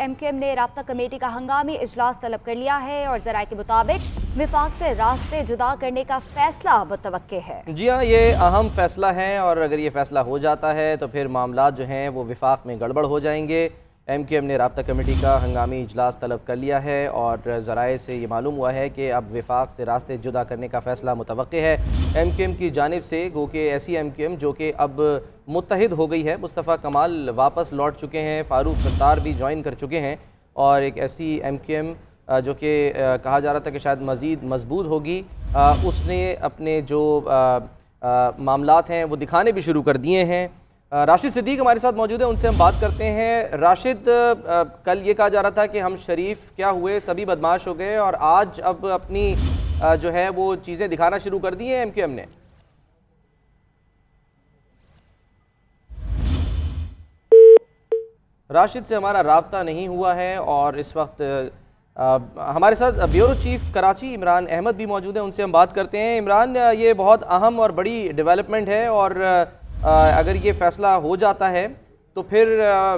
MQM ने राब्ता committee का हंगामी इजलास तलब कर लिया है और ज़राए के मुताबिक विफाक से रास्ते जुदा करने का फैसला मुतवक्के है। जी हाँ, ये अहम फैसला है और अगर ये फैसला हो जाता है तो फिर मामला जो हैं वो विफाक में गड़बड़ हो जाएंगे। MQM ने राब्ता कमेटी का हंगामी इजलास तलब कर लिया है और ज़राए से ये मालूम हुआ है कि अब विफाक से रास्ते जुदा करने का फ़ैसला मुतवक्के है MQM की जानिब से, गो कि ऐसी MQM जो कि अब मुत्तहिद हो गई है। मुस्तफ़ा कमाल वापस लौट चुके हैं, फ़ारूक सत्तार भी ज्वाइन कर चुके हैं और एक ऐसी MQM जो कि कहा जा रहा था कि शायद मज़ीद मजबूत होगी, उसने अपने जो मामलात हैं वो दिखाने भी शुरू कर दिए हैं। राशिद सिद्दीक हमारे साथ मौजूद है, उनसे हम बात करते हैं। राशिद, कल ये कहा जा रहा था कि हम शरीफ क्या हुए, सभी बदमाश हो गए और आज अब अपनी जो है वो चीज़ें दिखाना शुरू कर दी हैं MQM ने। राशिद से हमारा राब्ता नहीं हुआ है और इस वक्त हमारे साथ ब्यूरो चीफ कराची इमरान अहमद भी मौजूद है, उनसे हम बात करते हैं। इमरान, ये बहुत अहम और बड़ी डेवलपमेंट है और अगर ये फैसला हो जाता है तो फिर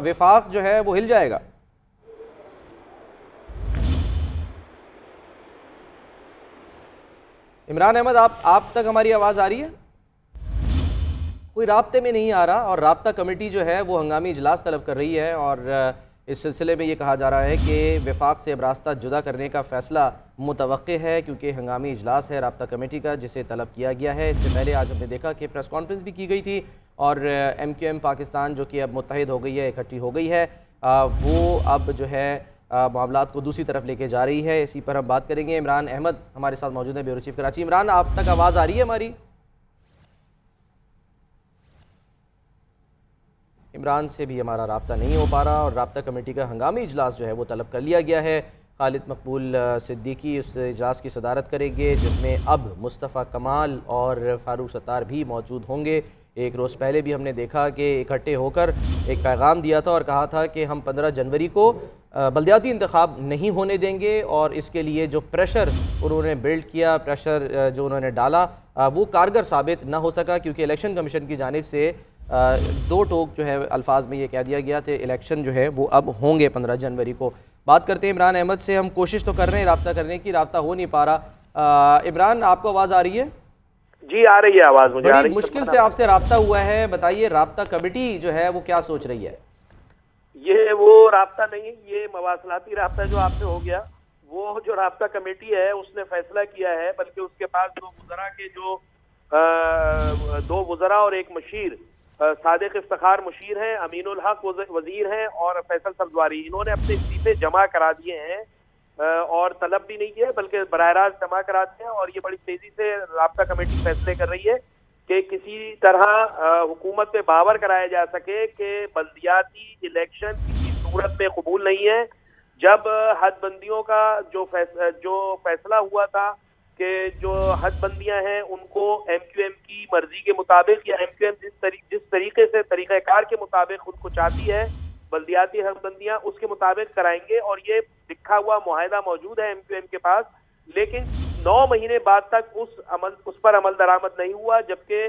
विफाक जो है वो हिल जाएगा। इमरान अहमद, आप तक हमारी आवाज़ आ रही है? कोई राब्ते में नहीं आ रहा और राब्ता कमेटी जो है वो हंगामी इजलास तलब कर रही है और इस सिलसिले में ये कहा जा रहा है कि विफाक से अब रास्ता जुदा करने का फ़ैसला मुतवक्के है क्योंकि हंगामी इजलास है राब्ता कमेटी का जिसे तलब किया गया है। इससे पहले आज हमने देखा कि प्रेस कॉन्फ्रेंस भी की गई थी और MQM पाकिस्तान जो कि अब मुत्तहिद हो गई है, इकट्ठी हो गई है, वो अब जो है मामलात को दूसरी तरफ लेके जा रही है। इसी पर हम बात करेंगे। इमरान अहमद हमारे साथ मौजूद है, ब्यूरो चीफ कराची। इमरान, आप तक आवाज़ आ रही है हमारी? इमरान से भी हमारा राब्ता नहीं हो पा रहा और राब्ता कमेटी का हंगामी इजलास जो है वो तलब कर लिया गया है। खालिद मकबूल सिद्दीकी उस इजलास की सदारत करेंगे जिसमें अब मुस्तफ़ा कमाल और फ़ारूक सत्तार भी मौजूद होंगे। एक रोज़ पहले भी हमने देखा कि इकट्ठे होकर एक पैगाम दिया था और कहा था कि हम 15 जनवरी को बल्दियाती इंतखाब नहीं होने देंगे और इसके लिए जो प्रेशर उन्होंने बिल्ड किया, प्रेशर जो उन्होंने डाला, वो कारगर साबित ना हो सका क्योंकि इलेक्शन कमीशन की जानिब से दो टोक जो है अल्फाज में ये कह दिया गया थे इलेक्शन जो है वो अब होंगे 15 जनवरी को। बात करते हैं इमरान अहमद से। हम कोशिश तो कर रहे हैं राब्ता करने की, राब्ता हो नहीं पा रहा। इमरान, आपको आवाज़ आ रही है? जी आ रही है आवाज़, मुझे आ रही है। मुश्किल से आपसे राब्ता हुआ है, बताइए राब्ता कमेटी जो है वो क्या सोच रही है? ये वो राब्ता नहीं, ये मवासलाती राब्ता जो आपसे हो गया, वो जो राब्ता कमेटी है उसने फैसला किया है, बल्कि उसके पास दो वज़रा और एक मुशीर, सादिक इफ्तिखार मुशीर हैं, अमीनुल हक वजीर हैं और फैसल सब्जवारी, इन्होंने अपने इस्तीफे जमा करा दिए हैं और तलब भी नहीं किया बल्कि बराह रास्त जमा करा दिए हैं। और ये बड़ी तेजी से राब्ता कमेटी फैसले कर रही है कि किसी तरह हुकूमत पे बावर कराया जा सके कि बल्दियाती इलेक्शन किसी सूरत में कबूल नहीं है। जब हदबंदियों का जो फैसला हुआ था कि जो हदबंदियां हैं उनको MQM की मर्जी के मुताबिक या MQM जिस तरीके से तरीक़ाकार के मुताबिक उनको चाहती है बल्दियाती हदबंदियां उसके मुताबिक कराएंगे और ये लिखा हुआ मुआहदा मौजूद है MQM के पास। लेकिन 9 महीने बाद तक उस पर अमल दरामद नहीं हुआ, जबकि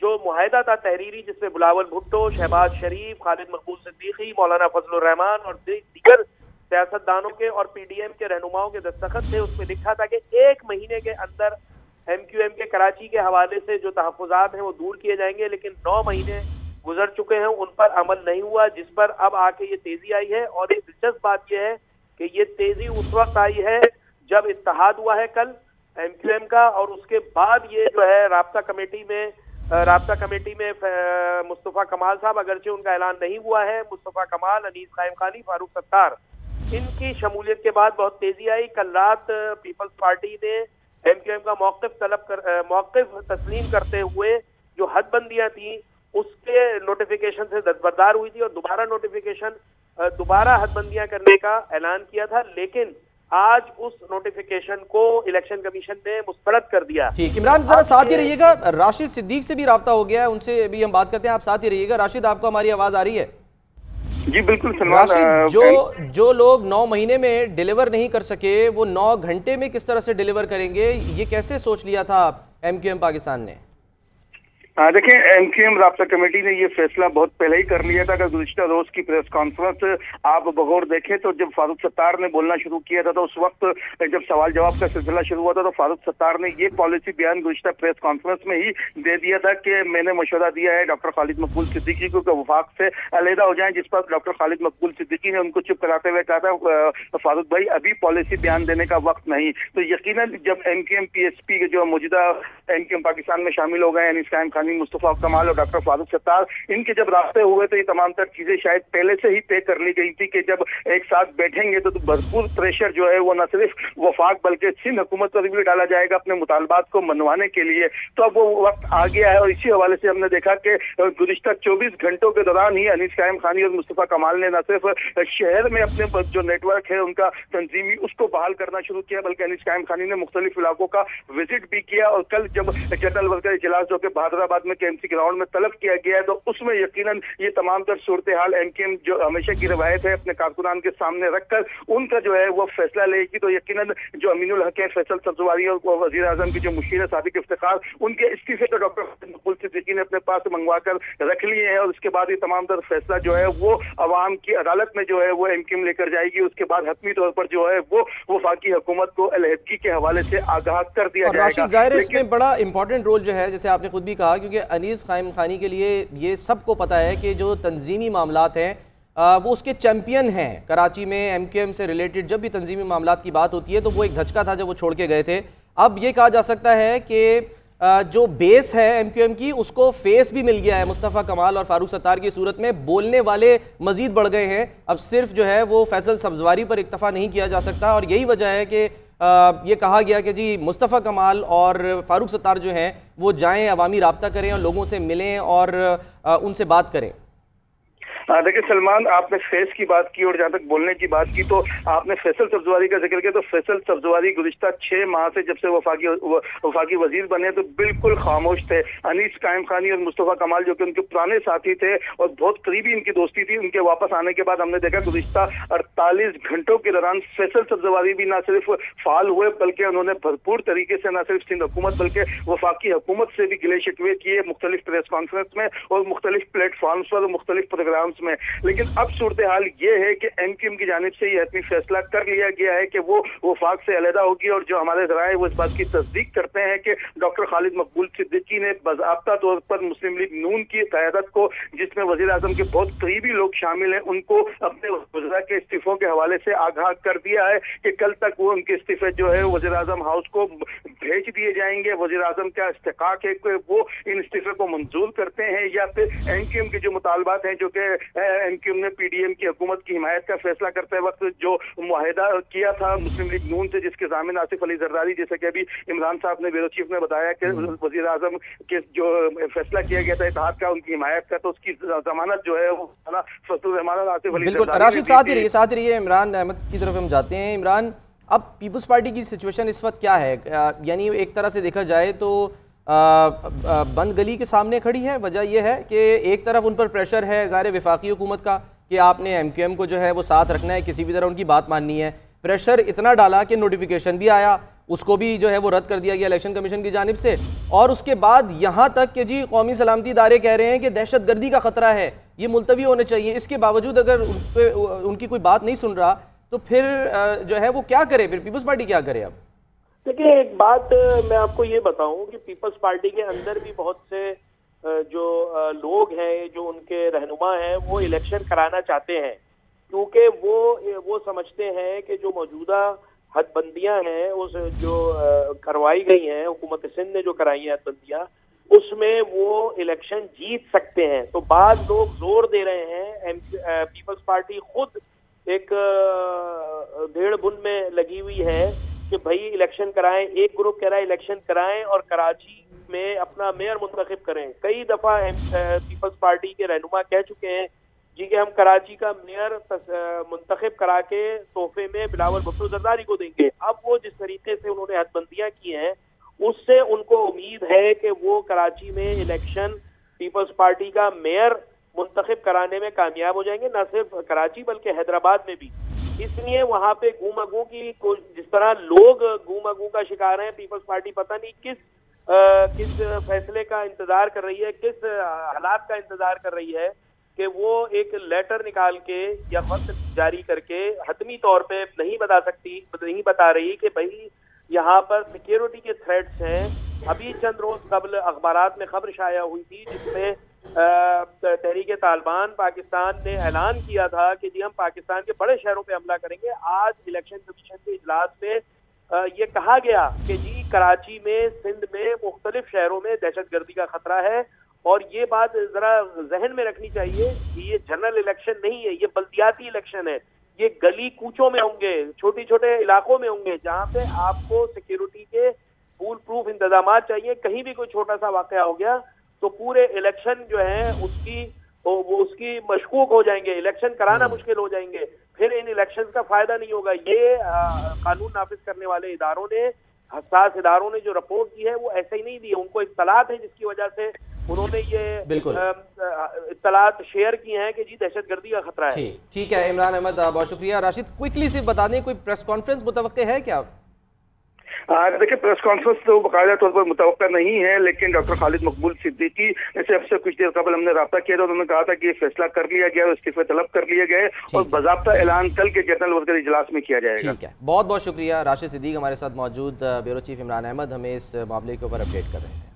जो मुआहदा था तहरीरी जिसमें बिलावल भुट्टो, शहबाज शरीफ, खालिद मकबूल सिद्दीकी, मौलाना फजलुर रहमान और दीगर सियासतदानों के और PDM के रहनुमाओं के दस्तखत थे, उसमें लिखा था कि 1 महीने के अंदर MQM के कराची के हवाले से जो तहफ़्फ़ुज़ात हैं वो दूर किए जाएंगे। लेकिन 9 महीने गुजर चुके हैं, उन पर अमल नहीं हुआ, जिस पर अब आके ये तेजी आई है। और एक दिलचस्प बात यह है कि ये तेजी उस वक्त आई है जब इत्तेहाद हुआ है कल MQM का, और उसके बाद ये जो है राब्ता कमेटी में मुस्तफ़ा कमाल साहब, अगरचे उनका ऐलान नहीं हुआ है, मुस्तफ़ा कमाल, अनीस कायम खानी, फ़ारूक सत्तार, इनकी शमूलियत के बाद बहुत तेजी आई। कल रात पीपल्स पार्टी ने MQM का मौक़िफ़ तस्लीम करते हुए जो हदबंदियां थी उसके नोटिफिकेशन से दस्तबरदार हुई थी और दोबारा हदबंदियां करने का ऐलान किया था। लेकिन आज उस नोटिफिकेशन को इलेक्शन कमीशन ने मुस्तरद कर दिया। ठीक, इमरान जरा साथ ही रहिएगा। राशिद सिद्दीक से भी राब्ता हो गया है, उनसे भी हम बात करते हैं, आप साथ ही रहिएगा। राशिद, आपको हमारी आवाज़ आ रही है? जी बिल्कुल सलमान। जो लोग 9 महीने में डिलीवर नहीं कर सके वो 9 घंटे में किस तरह से डिलीवर करेंगे, ये कैसे सोच लिया था MQM पाकिस्तान ने? देखिए, एमक्यूएम राब्ता कमेटी ने ये फैसला बहुत पहले ही कर लिया था। अगर गुज़िश्ता रोज की प्रेस कॉन्फ्रेंस आप बगौर देखें तो जब फारूक सत्तार ने बोलना शुरू किया था तो उस वक्त जब सवाल जवाब का सिलसिला शुरू हुआ था तो फारूक सत्तार ने ये पॉलिसी बयान गुज़िश्ता प्रेस कॉन्फ्रेंस में ही दे दिया था कि मैंने मशवरा दिया है डॉक्टर खालिद मकबूल सिद्दीकी को कि वफाक से अलहदा हो जाएं, जिस पर डॉक्टर खालिद मकबूल सिद्दीकी ने उनको चुप कराते हुए कहा था फारूक भाई अभी पॉलिसी बयान देने का वक्त नहीं। तो यकीनन जब एमक्यूएम पीएसपी के जो मौजूदा एमक्यूएम पाकिस्तान में शामिल हो गए यानी कायम खानी, मुस्तफा कमाल और डॉक्टर फारूक सत्तार, इनके जब रास्ते हुए तो ये तमाम तर चीजें शायद पहले से ही तय कर ली गई थी कि जब एक साथ बैठेंगे तो भरपूर प्रेशर जो है वो न सिर्फ वफाक बल्कि सिंध हुकूमत पर भी डाला जाएगा अपने मुतालबात को मनवाने के लिए। तो अब वो वक्त आ गया है और इसी हवाले से हमने देखा कि गुज़िश्ता 24 घंटों के दौरान ही अनीस कायम खानी और मुस्तफा कमाल ने न सिर्फ शहर में अपने जो नेटवर्क है उनका तंजीमी उसको बहाल करना शुरू किया बल्कि अनीस कायम खानी ने मुख्तलिफ इलाकों का विजिट भी किया। और कल जब जनरल वर्कर इजलास जो कि बहादुराबाद में केएमसी ग्राउंड में तलब किया गया है तो उसमें यकीनन ये तमाम तर सूरत हाल एमक्यूएम जो हमेशा की रवायत है अपने कारकुनान के सामने रखकर उनका जो है वो फैसला लेगी। तो यकीनन जो अमीनुल हक है, फैसल सब्जवारी और वजीर आजम की जो मुशीर है सादिक इफ्तिखार, उनके इस्तीफे तो डॉक्टर मकबूल सिद्दीकी ने अपने पास मंगवा कर रख लिए हैं और उसके बाद ये तमाम तर फैसला जो है वो अवाम की अदालत में जो है वो एमक्यूएम लेकर जाएगी। उसके बाद हतमी तौर पर जो है वो वफाकी हुकूमत को अलहदगी के हवाले से आगाह कर दिया जाएगा। जाहिर है इसमें बड़ा इंपॉर्टेंट रोल जो है जैसे आपने खुद भी कहा, क्योंकि अनीस कायम खानी के लिए ये सबको पता है कि जो तंजीमी मामलात हैं वो उसके चैंपियन हैं। कराची में एमक्यूएम से रिलेटेड जब भी तंजीमी मामलात की बात होती है तो वो एक धचका था जब वो छोड़ के गए थे। अब ये कहा जा सकता है कि जो बेस है एमक्यूएम की उसको फेस भी मिल गया है मुस्तफ़ा कमाल और फारूक सत्तार की सूरत में। बोलने वाले मजीद बढ़ गए हैं, अब सिर्फ जो है वो फैसल सब्जवारी पर इक्तफा नहीं किया जा सकता और यही वजह है कि ये कहा गया कि जी मुस्तफ़ा कमाल और फारूक सत्तार जो हैं वो जाएं, अवामी राब्ता करें और लोगों से मिलें और उनसे बात करें। देखिए सलमान, आपने फेस की बात की और जहाँ तक बोलने की बात की तो आपने फैसल सब्जवारी का जिक्र किया। तो फैसल सब्जवारी गुज़िश्ता 6 माह से जब से वफाकी वजीर बने तो बिल्कुल खामोश थे। अनीस कायम खानी और मुस्तफ़ा कमाल जो कि उनके पुराने साथी थे और बहुत करीबी इनकी दोस्ती थी, उनके वापस आने के बाद हमने देखा गुज़िश्ता 48 घंटों के दौरान फैसल सब्जवारी भी न सिर्फ फाल हुए बल्कि उन्होंने भरपूर तरीके से न सिर्फ सिंध हुकूमत बल्कि वफाकी हुकूमत से भी गिले शिकवे किए मुख्तलिफ प्रेस कॉन्फ्रेंस में और मुख्तलिफ प्लेटफॉर्म्स पर और मुख्तलिफ प्रोग्राम्स में। लेकिन अब सूरत हाल ये है कि एमक्यूएम की जानिब से ये हतमी फैसला कर लिया गया है कि वो वफाक से अलहदा होगी और जो हमारे ज़राए वो इस बात की तस्दीक करते हैं कि डॉक्टर खालिद मकबूल सिद्दीकी ने बाज़ाब्ता तौर पर मुस्लिम लीग नून की क़यादत को, जिसमें वज़ीर आज़म के बहुत करीबी लोग शामिल हैं, उनको अपने वज़रा के इस्तीफों के हवाले से आगाह कर दिया है कि कल तक वो उनके इस्तीफे जो है वज़ीर आज़म हाउस को भेज दिए जाएंगे। वज़ीर आज़म का इस्तेकाक है कि वो इन इस्तीफे को मंजूर करते हैं या फिर एमक्यूएम के जो मुतालबात हैं जो कि एमक्यूएम ने पीडीएम की हुकूमत की हिमायत का फैसला करते वक्त जो मुआहिदा किया था मुस्लिम लीग नून से, जिसके ज़ामिन आसिफ अली जरदारी, जैसे कि अभी इमरान साहब ने ब्यूरो चीफ ने बताया कि वज़ीर आज़म के जो फैसला किया गया था इत्तेहाद का उनकी हिमायत का, तो उसकी जमानत जो है वो फजलुर रहमान आसिफ अली बिल्कुल। राशिद साथ ही रहिए इमरान अहमद की तरफ हम जाते हैं। इमरान, अब पीपल्स पार्टी की सिचुएशन इस वक्त क्या है? यानी एक तरह से देखा जाए तो बंद गली के सामने खड़ी है। वजह यह है कि एक तरफ उन पर प्रेशर है ज़ाहिर वफाकी हुकूमत का कि आपने एमक्यूएम को जो है वो साथ रखना है, किसी भी तरह उनकी बात माननी है। प्रेशर इतना डाला कि नोटिफिकेशन भी आया, उसको भी जो है वो रद्द कर दिया गया इलेक्शन कमीशन की जानिब से। और उसके बाद यहाँ तक कि जी कौमी सलामती इदारे कह रहे हैं कि दहशत गर्दी का ख़तरा है, ये मुलतवी होने चाहिए। इसके बावजूद अगर उनकी कोई बात नहीं सुन रहा तो फिर जो है वो क्या करे, फिर पीपल्स पार्टी क्या करे? अब देखिए, एक बात मैं आपको ये बताऊं कि पीपल्स पार्टी के अंदर भी बहुत से जो लोग हैं, जो उनके रहनुमा हैं, वो इलेक्शन कराना चाहते हैं क्योंकि वो समझते हैं कि जो मौजूदा हदबंदियां हैं उस जो करवाई गई हैं, हुकूमत सिंध ने जो कराई हैं हदबंदियां, उसमें वो इलेक्शन जीत सकते हैं। तो बाद लोग जोर दे रहे हैं, पीपल्स पार्टी खुद एक डेढ़ बुन में लगी हुई है कि भाई इलेक्शन कराएं। एक ग्रुप कह रहा है इलेक्शन कराएं और कराची में अपना मेयर मुंतखब करें। कई दफा पीपल्स पार्टी के रहनुमा कह चुके हैं जी कि हम कराची का मेयर मुंतखब करा के तोहफे में बिलावल भुट्टो जरदारी को देंगे। अब वो जिस तरीके से उन्होंने हदबंदियां की हैं उससे उनको उम्मीद है कि वो कराची में इलेक्शन पीपल्स पार्टी का मेयर मुंतखब कराने में कामयाब हो जाएंगे, न सिर्फ कराची बल्कि हैदराबाद में भी। इसलिए वहां पे गूमगू की जिस तरह लोग गूमगू का शिकार हैं, पीपल्स पार्टी पता नहीं किस किस फैसले का इंतजार कर रही है, किस हालात का इंतजार कर रही है कि वो एक लेटर निकाल के या खत जारी करके हतमी तौर पे नहीं बता रही कि भाई यहाँ पर सिक्योरिटी के थ्रेट्स हैं। अभी चंद रोज कबल अखबारात में खबर शाया हुई थी जिसमें तहरीक तालिबान पाकिस्तान ने ऐलान किया था कि जी हम पाकिस्तान के बड़े शहरों पे हमला करेंगे। आज इलेक्शन कमीशन के इजलास में ये कहा गया कि जी कराची में, सिंध में, मुख्तलिफ शहरों में दहशतगर्दी का खतरा है। और ये बात जरा जहन में रखनी चाहिए कि ये जनरल इलेक्शन नहीं है, ये बल्दियाती इलेक्शन है। ये गली कूचों में होंगे, छोटे छोटे इलाकों में होंगे जहाँ पे आपको सिक्योरिटी के फुल प्रूफ इंतजाम चाहिए। कहीं भी कोई छोटा सा वाकया हो गया तो पूरे इलेक्शन जो है उसकी मशकूक हो जाएंगे, इलेक्शन कराना मुश्किल हो जाएंगे, फिर इन इलेक्शन का फायदा नहीं होगा। ये कानून नाफिज करने वाले इदारों ने, हसास इदारों ने जो रिपोर्ट दी है वो ऐसे ही नहीं दी है। उनको इत्तलात है जिसकी वजह से उन्होंने ये इत्तलात शेयर की हैं कि जी दहशतगर्दी का खतरा है। ठीक है इमरान अहमद, बहुत शुक्रिया। राशिद, क्विकली सिर्फ बता दें, कोई प्रेस कॉन्फ्रेंस मुतवक्के है क्या? देखिए, प्रेस कॉन्फ्रेंस तो बाकायदा तौर पर मुतवक्का नहीं है, लेकिन डॉक्टर खालिद मकबूल सिद्दीकी जैसे अब से कुछ देर कबल हमने राब्ता किया था, उन्होंने कहा था कि ये फैसला कर लिया गया, इस्तीफे तलब कर लिए गए और बाज़ाब्ता ऐलान कल के जनरल वर्कर इजलास में किया जाएगा। ठीक है, बहुत बहुत शुक्रिया। राशिद सिद्दीक हमारे साथ मौजूद, ब्यूरो चीफ इमरान अहमद हमें इस मामले के ऊपर अपडेट कर रहे हैं।